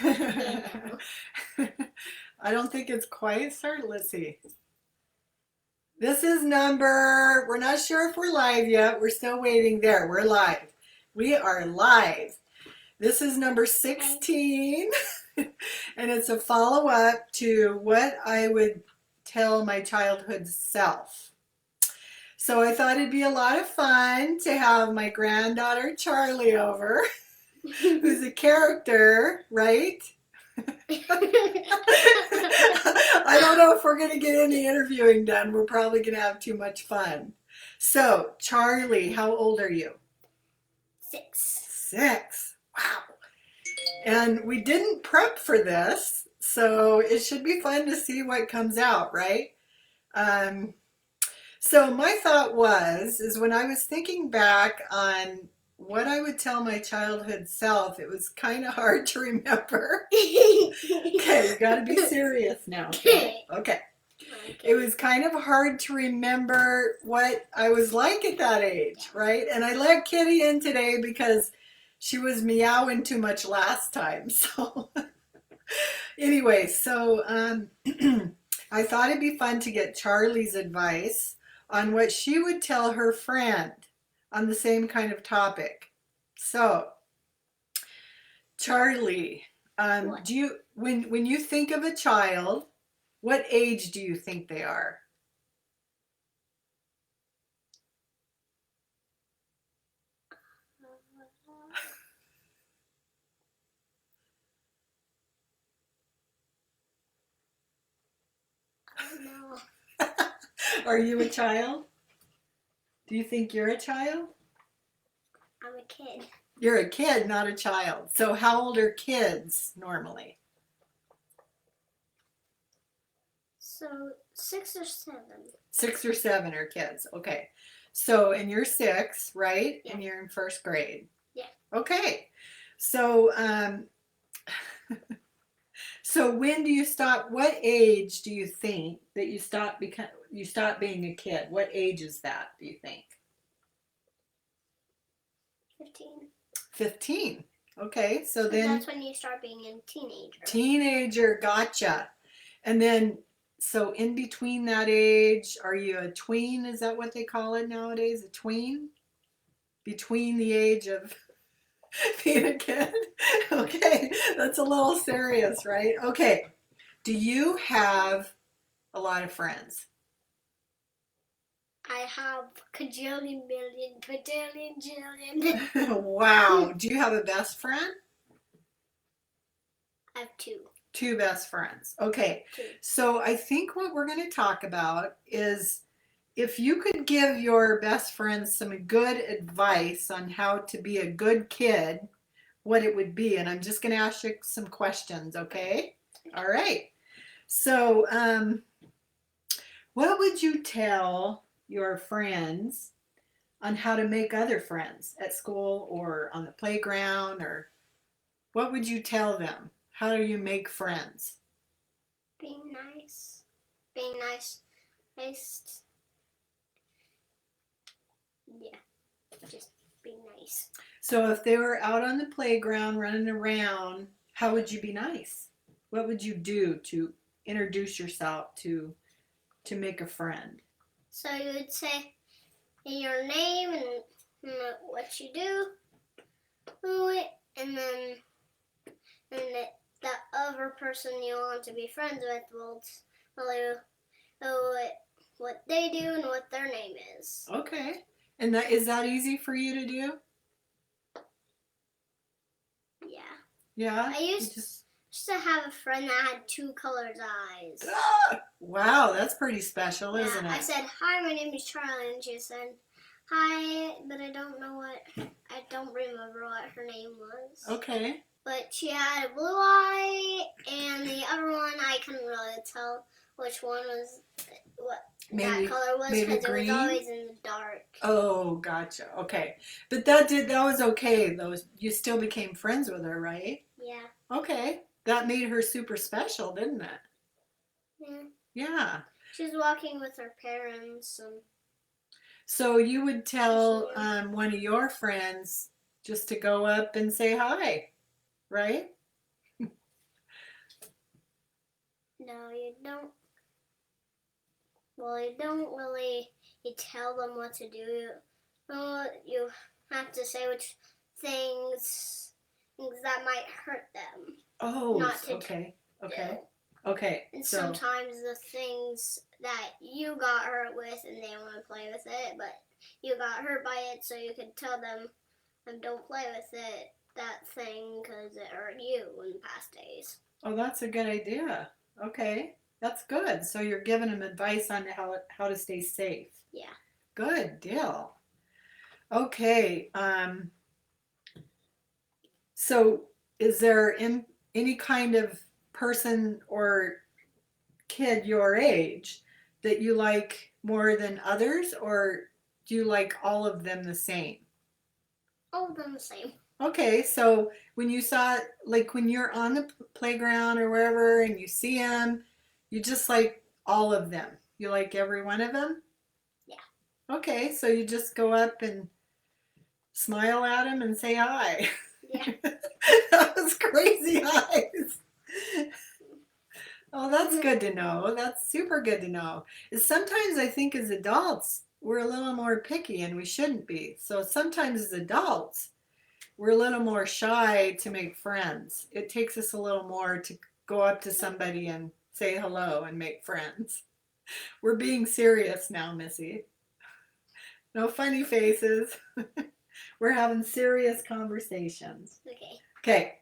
No. I don't think it's quite started. Let's see. This is number, we're not sure if we're live yet. We're still waiting. There, we're live. We are live. This is number 16, and it's a follow-up to what I would tell my childhood self. So I thought it'd be a lot of fun to have my granddaughter Charlie over, who's a character, right? I don't know if we're going to get any interviewing done. We're probably going to have too much fun. So, Charlie, how old are you? 6. 6. Wow. And we didn't prep for this, so it should be fun to see what comes out, right? Um, so my thought is when I was thinking back on what I would tell my childhood self, it was kind of hard to remember. Okay, you got to be serious now. Okay. It was kind of hard to remember what I was like at that age, right? And I let Kitty in today because she was meowing too much last time. So anyway, I thought it'd be fun to get Charlie's advice on what she would tell her friend on the same kind of topic. So, Charlie, do you when you think of a child, what age do you think they are? No. Are you a child? Do you think you're a child? I'm a kid. You're a kid, not a child. So how old are kids normally? So 6 or 7. 6 or 7 are kids. Okay. So, and you're 6, right? Yeah. And you're in first grade. Yeah. Okay. So, so when do you stop? What age do you think that you stop being a kid? What age is that, do you think? 15. 15. Okay. So then that's when you start being a teenager. Teenager, gotcha. And then so in between that age, are you a tween? Is that what they call it nowadays? A tween? Between the age of being a kid? Okay, that's a little serious, right? Okay, do you have a lot of friends? I have cajillion, million, quadrillion, jillion. Wow. Do you have a best friend? I have 2. 2 best friends. Okay, 2. so I think what we're going to talk about is if you could give your best friend some good advice on how to be a good kid, what it would be. And I'm just going to ask you some questions, okay? All right. So, what would you tell your friends on how to make other friends at school or on the playground, or what would you tell them? How do you make friends? Being nice. Being nice. Nice. Yeah. Just being nice. So if they were out on the playground running around, how would you be nice? What would you do to introduce yourself to make a friend? So you would say your name and what you do, and then the other person you want to be friends with will tell you what they do and what their name is. Okay. And is that easy for you to do? Yeah. Yeah? I used to have a friend that had 2 colored eyes. Ah, wow, that's pretty special, Yeah, isn't it? I said, "Hi, my name is Charlie," and she said, "Hi," but I don't remember what her name was. Okay. But she had a blue eye, and the other one I couldn't really tell which one was what that color was because it was always in the dark. Oh, gotcha. Okay, but that was okay. You still became friends with her, right? Yeah. Okay, that made her super special, didn't it? Yeah. Yeah. She was walking with her parents. So you would tell one of your friends just to go up and say hi, right? No, you don't. Well, you don't really tell them what to do. You have to say which things that might hurt them. Oh, Not to okay, okay, do. okay. And So, sometimes the things that you got hurt with and they want to play with it, but you got hurt by it, so you could tell them, don't play with it, that thing, because it hurt you in past days. oh, that's a good idea. Okay, that's good. So you're giving them advice on how to stay safe. Yeah. Good deal. Okay. So is there any kind of person or kid your age that you like more than others, or do you like all of them the same? All of them the same. Okay, so when you saw, like when you're on the playground or wherever and you see them, you just like all of them. You like every one of them? Yeah. Okay, so you just go up and smile at them and say hi. Yeah. That was crazy eyes. Oh, that's good to know. That's super good to know. Sometimes I think as adults, we're a little more picky and we shouldn't be. So sometimes as adults, we're a little more shy to make friends. It takes us a little more to go up to somebody and say hello and make friends. We're being serious now, Missy. No funny faces. We're having serious conversations. Okay. Okay.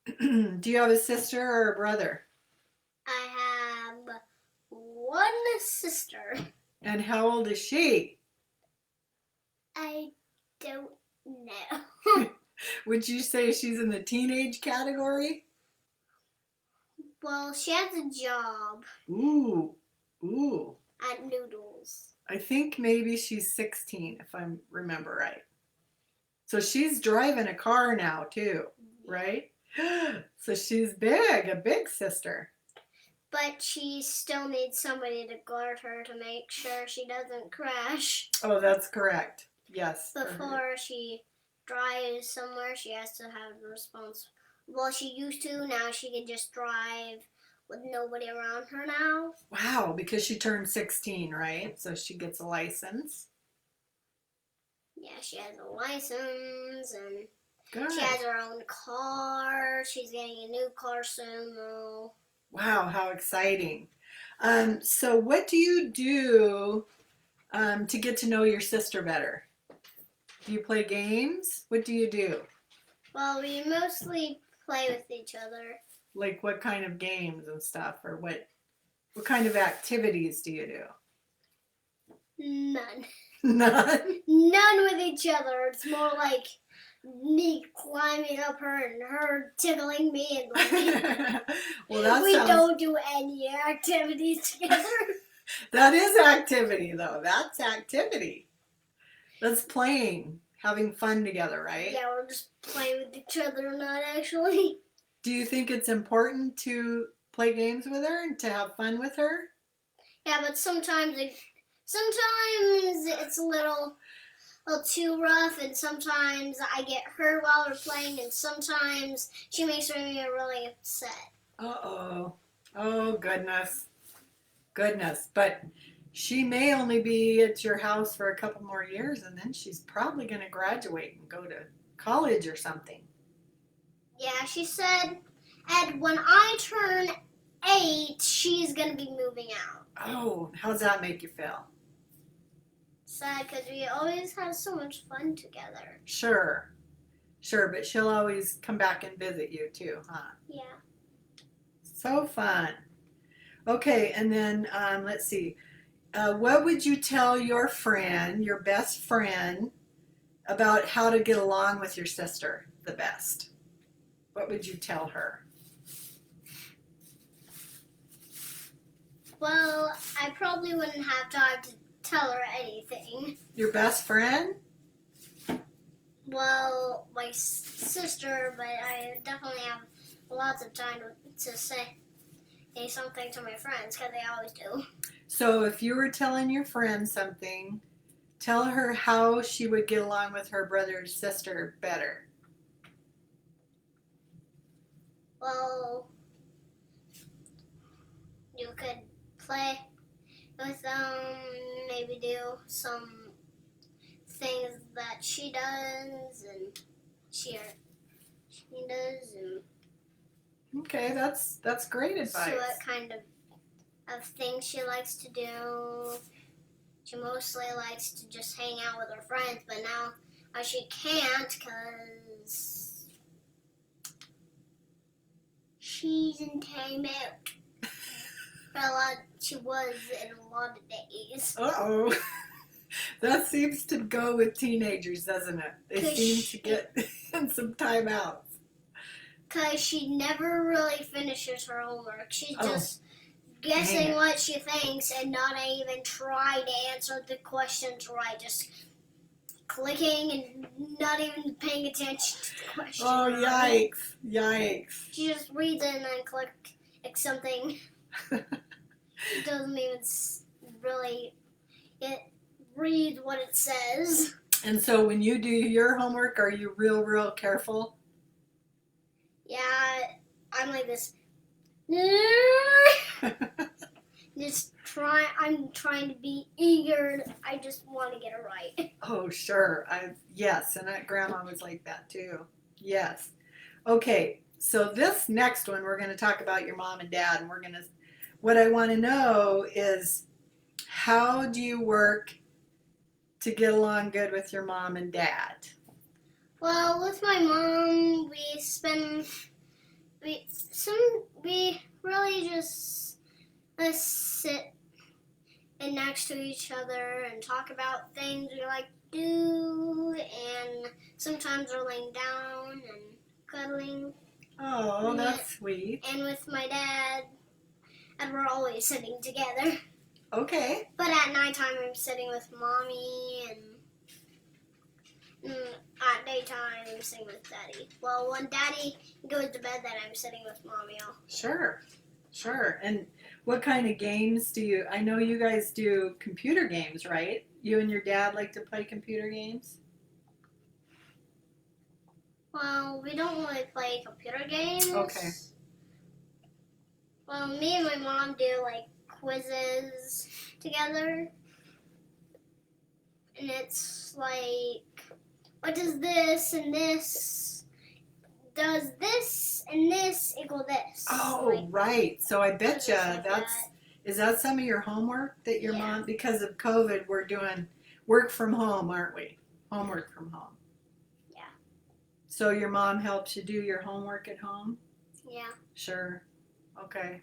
Do you have a sister or a brother? I have one sister. And how old is she? I don't know. Would you say she's in the teenage category? Well, she has a job Ooh, ooh. at Noodles. I think maybe she's 16, if I remember right. So she's driving a car now, too, right? So she's big, a big sister. But she still needs somebody to guard her to make sure she doesn't crash. Oh, that's correct. Yes. Before she drives somewhere, she has to have the response. Well, she used to. Now she can just drive with nobody around her now. Wow, because she turned 16, right? So she gets a license. Yeah, she has a license and Good. she has her own car. She's getting a new car soon, though. Wow, how exciting. So what do you do to get to know your sister better? Do you play games? What do you do? Well, we mostly play with each other. Like what kind of games and stuff, or what kind of activities do you do? None. None? None with each other. It's more like me climbing up her and her tickling me. And Well, we don't do any activities together. That is activity, though. That's activity. That's playing, having fun together, right? Yeah, we're just playing with each other, not actually. Do you think it's important to play games with her and to have fun with her? Yeah, but sometimes it's a little too rough, and sometimes I get hurt while we're playing, and sometimes she makes me really upset. Uh-oh. Oh, goodness. Goodness. But she may only be at your house for a couple more years, and then she's probably going to graduate and go to college or something. Yeah, she said, Ed, when I turn 8, she's going to be moving out. Oh, how's that make you feel? Sad, because we always have so much fun together. Sure. Sure, but she'll always come back and visit you too, huh? Yeah. So fun. Okay, and then let's see. What would you tell your friend, your best friend, about how to get along with your sister the best? What would you tell her? Well, I probably wouldn't have time to tell her anything. Your best friend? Well, my sister, but I definitely have lots of time to say something to my friends, because they always do. So if you were telling your friend something, tell her how she would get along with her brother or sister better. Well, do some things that she does, and she does, and Okay, that's great advice. so what kind of things she likes to do. She mostly likes to just hang out with her friends, but now she can't because she's in timeout. She was in a lot of days. Uh-oh. That seems to go with teenagers, doesn't it? They seem to get in some timeouts. Because she never really finishes her homework. She's just guessing Man. what she thinks and not even try to answer the questions right. Just clicking and not even paying attention to the question. Oh, yikes. Yikes. She just reads it and then clicks something. It doesn't even really, it reads what it says. And so when you do your homework, are you real careful? Yeah, I'm like this. I'm trying to be eager. I just want to get it right. Oh, sure. Yes, and Grandma was like that too. Yes. Okay, so this next one, we're going to talk about your mom and dad, and what I want to know is, how do you work to get along good with your mom and dad? Well, with my mom, we really just sit next to each other and talk about things we like to do, and sometimes we're laying down and cuddling. Oh, that's sweet. And with my dad, and we're always sitting together. Okay. But at nighttime, I'm sitting with Mommy, and at daytime, I'm sitting with Daddy. Well, when Daddy goes to bed, then I'm sitting with Mommy. Sure. And what kind of games do you, I know you guys do computer games, right? You and your dad like to play computer games? Well, we don't really play computer games. Okay. Well, me and my mom do like quizzes together. And it's like, what does this and this, does this and this equal this? Oh, like, right. So I bet you like is that some of your homework that your mom, because of COVID, we're doing work from home, aren't we? Homework from home. Yeah. So your mom helps you do your homework at home? Yeah. Sure. Okay.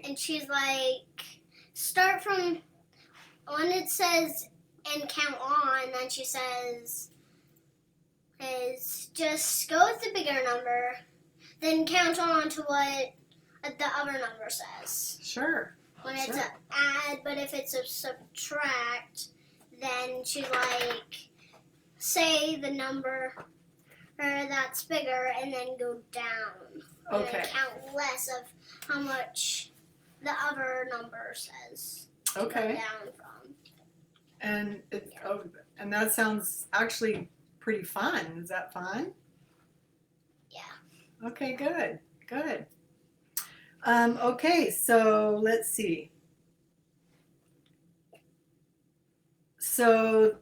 And she's like, start from when it says and count on, then she says, is just go with the bigger number, then count on to what the other number says. Sure. When it's an add, but if it's a subtract, then she like say the number that's bigger and then go down. Okay. And count less of how much the other number says. Okay. Go down from. And that sounds actually pretty fun. Is that fun? Yeah. Okay, good. Okay, so let's see. So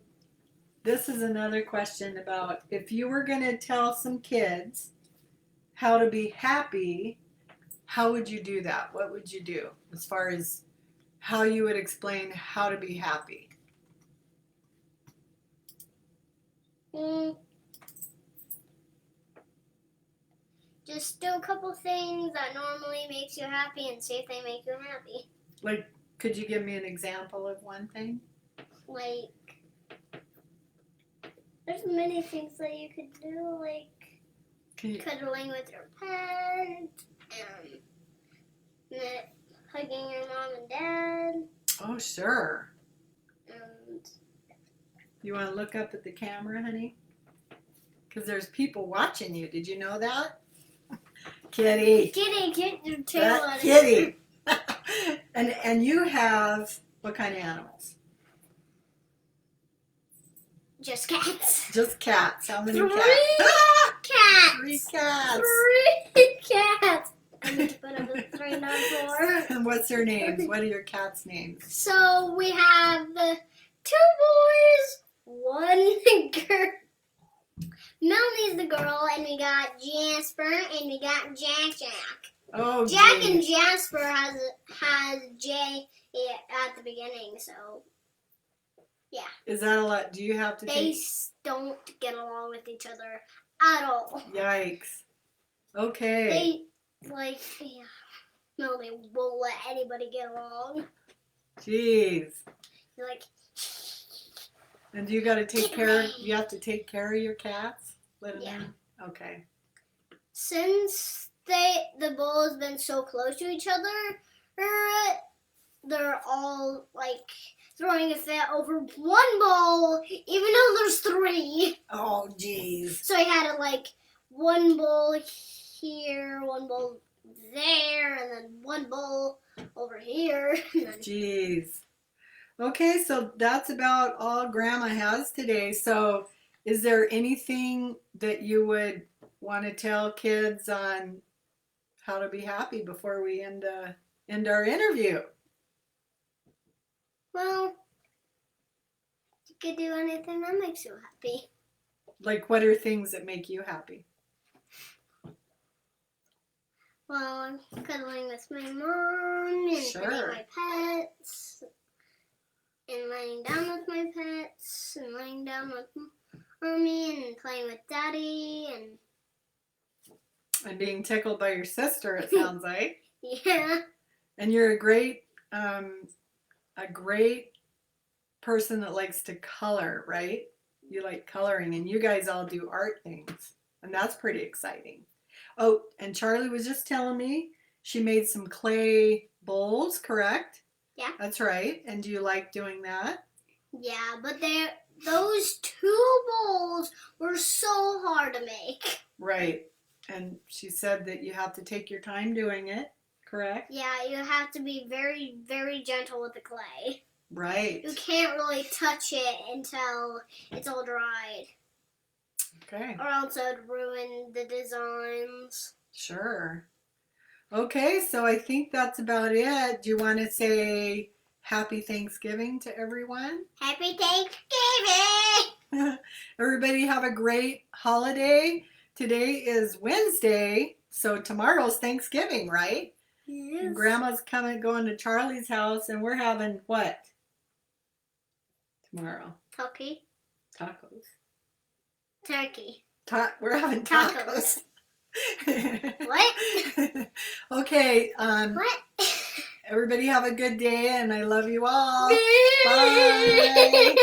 this is another question about if you were going to tell some kids how to be happy, how would you do that? What would you do as far as how you would explain how to be happy? Just do a couple things that normally makes you happy and see if they make you happy. Like, could you give me an example of one thing? Like, there's many things that you could do, like cuddling with your pet, and hugging your mom and dad. Oh, sure. And you want to look up at the camera, honey? Because there's people watching you. Did you know that? Kitty, get your tail out of Kitty. And you have what kind of animals? Just cats. Just cats. How many Three cats? cats. 3 cats. 3 cats. I need to put up the 3 numbers. before. And what's their names? What are your cats' names? So we have the 2 boys, 1 girl. Melanie's the girl, and we got Jasper, and we got Jack. Oh, Jack geez. and Jasper has J at the beginning, so yeah. Is that a lot? Do you have to They take? don't get along with each other at all. Yikes. Okay. Yeah. Melanie won't let anybody get along. Jeez. They're like, And you got to take Get care. away. You have to take care of your cats. Let them Yeah. in? Okay. since the ball has been so close to each other, they're all like throwing a fit over one ball, even though there's 3. Oh, jeez. So I had it like one ball here, one ball there, and then one ball over here. Jeez. Okay, so that's about all Grandma has today. So is there anything that you would want to tell kids on how to be happy before we end our interview? Well, you could do anything that makes you happy. Like, what are things that make you happy? Well, cuddling with my mom and Sure. petting my pets, and laying down with my pets, and laying down with mommy, and playing with daddy, And being tickled by your sister, it sounds like. yeah. And you're a great person that likes to color, right? You like coloring, and you guys all do art things, and that's pretty exciting. Oh, and Charlie was just telling me she made some clay bowls, correct? Yeah. That's right. And do you like doing that? Yeah, but those 2 bowls were so hard to make. Right. And she said that you have to take your time doing it, correct? Yeah, you have to be very, very gentle with the clay. Right. You can't really touch it until it's all dried. Okay. Or else it would ruin the designs. Sure. Okay, so I think that's about it. Do you want to say Happy Thanksgiving to everyone? Happy Thanksgiving! Everybody have a great holiday. Today is Wednesday, so tomorrow's Thanksgiving, right? Yes. And Grandma's going to Charlie's house, and we're having what? Tomorrow. Turkey. Tacos. Turkey. We're having tacos. What? Okay. What? Everybody have a good day, and I love you all. Bye. Bye.